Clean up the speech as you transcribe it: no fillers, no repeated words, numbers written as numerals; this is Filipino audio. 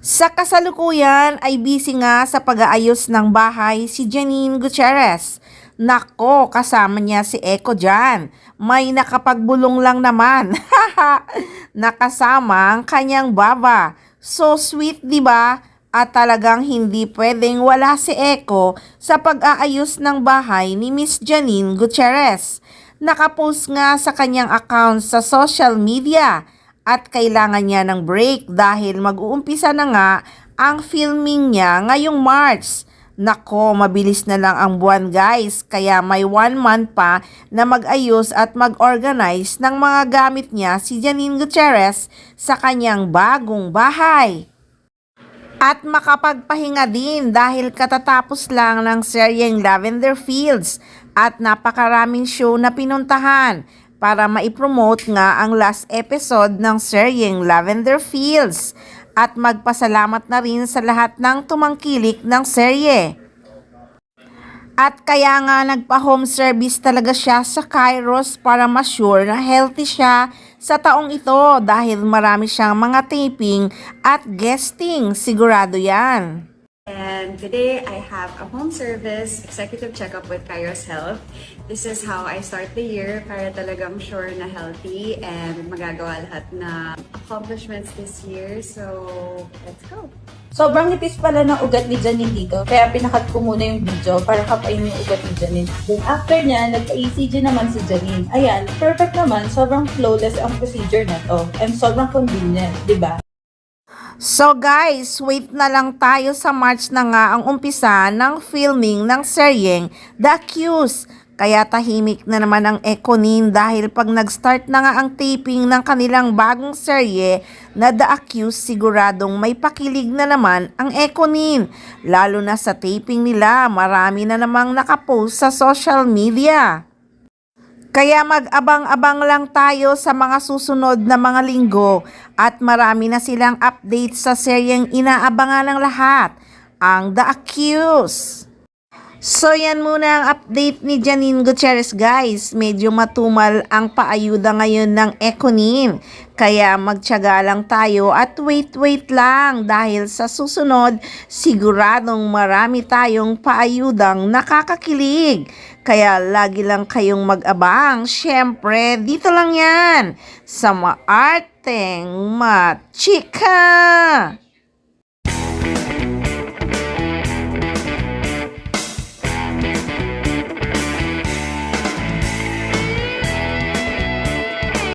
Sa kasalukuyan ay busy nga sa pag-aayos ng bahay si Janine Gutierrez. Nako, kasama niya si Eko dyan. May nakapagbulong lang naman. Nakasama ang kanyang baba. So sweet, di ba? At talagang hindi pwedeng wala si Eko sa pag-aayos ng bahay ni Miss Janine Gutierrez. Nakapost nga sa kanyang account sa social media at kailangan niya ng break dahil mag-uumpisa na nga ang filming niya ngayong March. Nako, mabilis na lang ang buwan guys, kaya may 1 month pa na mag-ayos at mag-organize ng mga gamit niya si Janine Gutierrez sa kanyang bagong bahay. At makapagpahinga din dahil katatapos lang ng seryeng Lavender Fields at napakaraming show na pinuntahan para maipromote nga ang last episode ng seryeng Lavender Fields at magpasalamat na rin sa lahat ng tumangkilik ng serye. At kaya nga nagpa-home service talaga siya sa Kairos para ma-sure na healthy siya sa taong ito dahil marami siyang mga taping at guesting, sigurado yan. And today I have a home service executive checkup with Kairos Health. This is how I start the year para talagang sure na healthy and magagawa lahat na accomplishments this year. So, let's go! Sobrang nipis pala ng ugat ni Janine dito, kaya pinakat ko muna yung video para kapain yung ugat ni Janine. Then after niya, nagpa-ECG naman si Janine. Ayan, perfect naman, sobrang flawless ang procedure na to. And sobrang convenient, di ba? So guys, wait na lang tayo sa March na nga ang umpisa ng filming ng seryeng The Accused. Kaya tahimik na naman ang Ekonin dahil pag nag-start na nga ang taping ng kanilang bagong serye na The Accused, siguradong may pakilig na naman ang Ekonin. Lalo na sa taping nila, marami na namang nakapost sa social media. Kaya mag-abang-abang lang tayo sa mga susunod na mga linggo at marami na silang update sa seryeng inaabangan ng lahat, ang The Accused. So yan muna ang update ni Janine Gutierrez guys. Medyo matumal ang paayuda ngayon ng Ekonin. Kaya magtiyaga lang tayo at wait lang dahil sa susunod siguradong marami tayong paayudang nakakakilig. Kaya lagi lang kayong mag-abang. Syempre, dito lang yan sa Maarteng Machika.